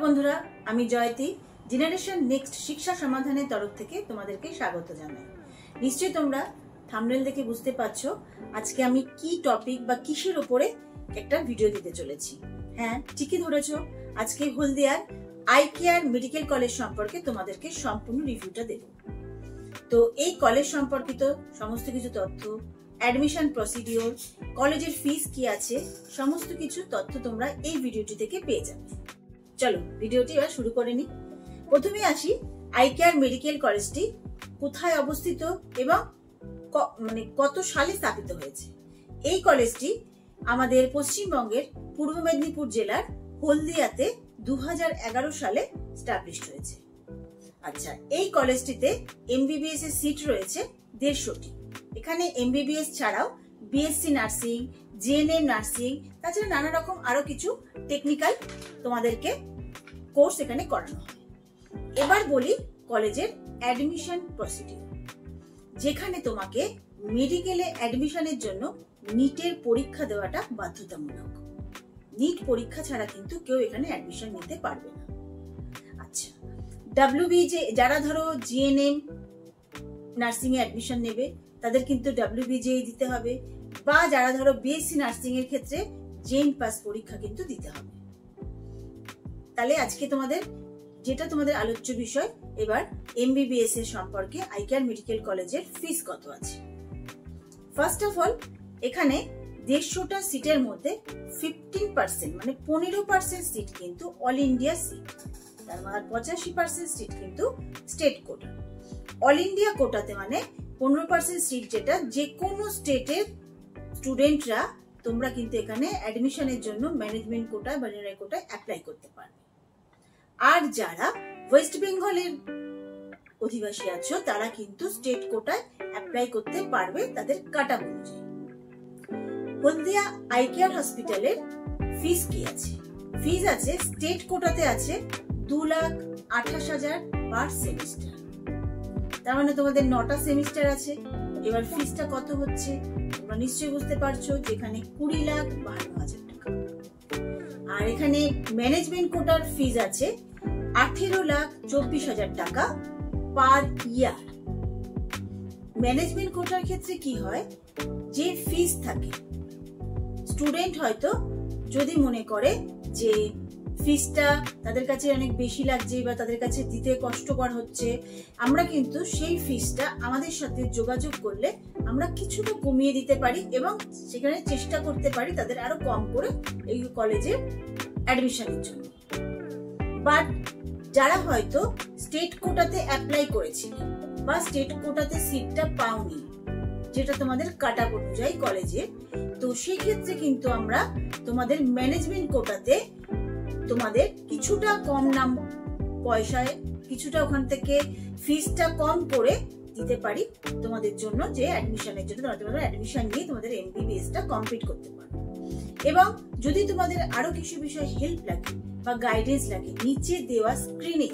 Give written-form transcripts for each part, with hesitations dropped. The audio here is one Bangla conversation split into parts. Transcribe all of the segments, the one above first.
বন্ধুরা, আমি জয়তী জেনারেশন নেক্সট শিক্ষা সমাধানের তরফ থেকে তোমাদেরকে স্বাগত জানাই। নিশ্চয়ই তোমরা থাম্বনেল দেখে বুঝতে পারছো আজকে আমি কি টপিক বা কিসের উপরে একটা ভিডিও দিতে চলেছি। হ্যাঁ, ঠিকই ধরেছো, আজকে হলদিয়ার আই কেয়ার মেডিকেল কলেজ সম্পর্কে তোমাদেরকে সম্পূর্ণ রিভিউটা দেব। তো এই কলেজ সম্পর্কিত সমস্ত কিছু তথ্য, অ্যাডমিশন প্রসিডিওর, কলেজের ফিস কি আছে, সমস্ত কিছু তথ্য তোমরা এই ভিডিওটি থেকে পেয়ে যাবে। চলো ভিডিওটি এবার শুরু করে নি। প্রথমে আসি, আই কেয়ার মেডিকেল কলেজটি কোথায় অবস্থিত এবং কত সালে স্থাপিত হয়েছে। এই কলেজটি আমাদের পশ্চিমবঙ্গের পূর্ব মেদিনীপুর জেলার হলদিয়াতে 2011 সালে স্টাবলিশড হয়েছে। আচ্ছা, এই কলেজটিতে এমবিবিএস এর সিট রয়েছে 150টি। এখানে এমবিবিএস ছাড়াও বিএসসি নার্সিং, জিএনএম নার্সিং, তাছাড়া নানা রকম আরো কিছু টেকনিক্যাল তোমাদেরকে কোর্স এখানে করানো হয়। এবার বলি কলেজের অ্যাডমিশন প্রসিডিউর, যেখানে তোমাকে মেডিকেলে অ্যাডমিশনের জন্য নিটের পরীক্ষা দেওয়াটা বাধ্যতামূলক। নিট পরীক্ষা ছাড়া কিন্তু কেউ এখানে অ্যাডমিশন নিতে পারবে না। আচ্ছা, ডাব্লিউবিজে যারা ধরো জিএনএম নার্সিং এ অ্যাডমিশন নেবে তাদের কিন্তু ডাব্লিউবিজে দিতে হবে, বা যারা ধরো বিএসসি নার্সিং এর ক্ষেত্রে জেন পাস পরীক্ষা কিন্তু দিতে হবে। তাহলে আজকে তোমাদের আলোচ্য বিষয় এবার এমবিবিএস এর সম্পর্কে আই কেয়ার মেডিকেল কলেজের ফিস কত আছে। ফার্স্ট অফ অল, এখানে 150টা সিটের মধ্যে 15% মানে 15% সিট কিন্তু অল ইন্ডিয়া সিট, তার মানে 85% সিট কিন্তু স্টেট কোটা। অল ইন্ডিয়া কোটাতে মানে 15% সিট যেটা যে কোনো স্টেটের স্টুডেন্টরা তোমরা কিন্তু এখানে অ্যাডমিশনের জন্য ম্যানেজমেন্ট কোটা বা জেনারেল কোটায় অ্যাপ্লাই করতে পারবে। আর যারা ওয়েস্ট বেঙ্গলের অধিবাসী আছো তারা কিন্তু স্টেট কোটায় অ্যাপ্লাই করতে পারবে তাদের কাটা অনুযায়ী। হলদিয়া আই কেয়ার হসপিটালের ফিস কি আছে? ফিস আছে স্টেট কোটাতে আছে 2,28,000 পার সেমিস্টার। তার মানে তোমাদের 9টা সেমিস্টার আছে। এবার ফিসটা কত হচ্ছে তোমরা নিশ্চয়ই বুঝতে পারছো, যেখানে 20,52,000 টাকা। আর এখানে ম্যানেজমেন্ট কোটার ফিস আছে 18,24,000 টাকা পার ইয়ার। ম্যানেজমেন্ট কোটার ক্ষেত্রে কি হয়, যে ফিস থাকে, স্টুডেন্ট হয়তো যদি মনে করে যে ফিসটা তাদের কাছে অনেক বেশি লাগছে বা তাদের কাছে দিতে কষ্টকর হচ্ছে, আমরা কিন্তু সেই ফিসটা আমাদের সাথে যোগাযোগ করলে আমরা কিছুটা কমিয়ে দিতে পারি এবং সেখানে চেষ্টা করতে পারি তাদের আরো কম করে এই কলেজে অ্যাডমিশনের জন্য। বাট যারা হয়তো স্টেট কোটাতে অ্যাপ্লাই করেছিলেন বা স্টেট কোটাতে সিটটা পাওনি, যেটা তোমাদের কাটা অনুযায়ী কলেজে, তো সেই ক্ষেত্রে কিন্তু আমরা তোমাদের ম্যানেজমেন্ট কোটাতে তোমাদের কিছুটা কম পয়সায় কিছুটা ওখান থেকে ফিসটা কম করে দিতে পারি তোমাদের জন্য, যে অ্যাডমিশনের জন্য তোমরা অ্যাডমিশন নিয়ে তোমাদের এমবিবিএস টা কমপ্লিট করতে পারো। এবং যদি তোমাদের আরো কিছু বিষয় হেল্প লাগে বা গাইডেন্স লাগে, নিচে দেওয়া স্ক্রিনে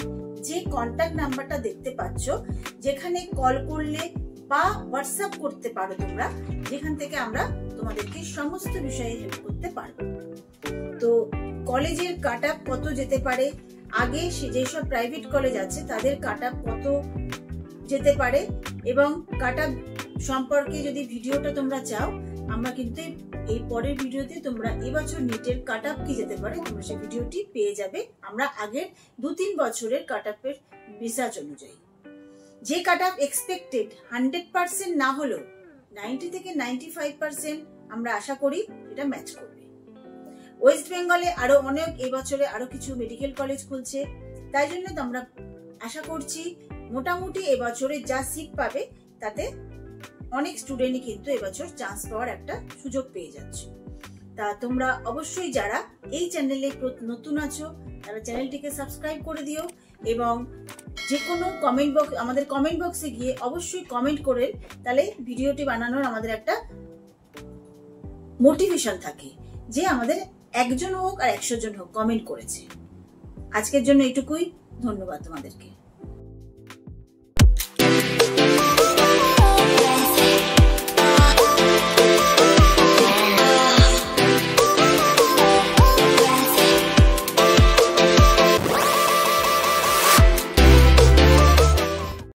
যে কন্ট্যাক্ট নাম্বারটা দেখতে পাচ্ছ, যেখানে কল করলে বা হোয়াটসঅ্যাপ করতে পারো তোমরা, যেখান থেকে আমরা তোমাদেরকে সমস্ত বিষয়ে হেল্প করতে পারবো। তো কলেজের কাট আপ কত যেতে পারে, আগে যেসব প্রাইভেট কলেজ আছে তাদের কাট আপ কত যেতে পারে, এবং কাট আপ সম্পর্কে যদি ভিডিওটা তোমরা চাও, আমরা কিন্তু এই পরের ভিডিওতে তোমরা এবছর নিটের কাট আপ কি যেতে পারে তোমরা সেই ভিডিওটি পেয়ে যাবে। আমরা আগের 2-3 বছরের কাট আপের রিসার্চ অনুযায়ী যে কাট আপ এক্সপেক্টেড 100% না হলেও 90 থেকে 95% আমরা আশা করি এটা ম্যাচ করবে। ওয়েস্ট বেঙ্গলে আরো অনেক এবছরে আরো কিছু মেডিকেল কলেজ খুলছে, তাই জন্য আমরা আশা করছি মোটামুটি এবছরে যা সিট পাবে তাতে অনেক স্টুডেন্টই কিন্তু এবছর চান্স পাওয়ার একটা সুযোগ পেয়ে যাচ্ছে। তা তোমরা অবশ্যই যারা এই চ্যানেলে নতুন আছো তারা চ্যানেলটিকে সাবস্ক্রাইব করে দিও, এবং যে কোনো কমেন্ট বক্স, আমাদের কমেন্ট বক্সে গিয়ে অবশ্যই কমেন্ট করে, তাহলে ভিডিওটি বানানোর আমাদের একটা মোটিভেশন থাকে যে আমাদের 1 জন হোক আর 100 জন হোক কমেন্ট করেছে। আজকের জন্য এটুকুই, ধন্যবাদ তোমাদেরকে।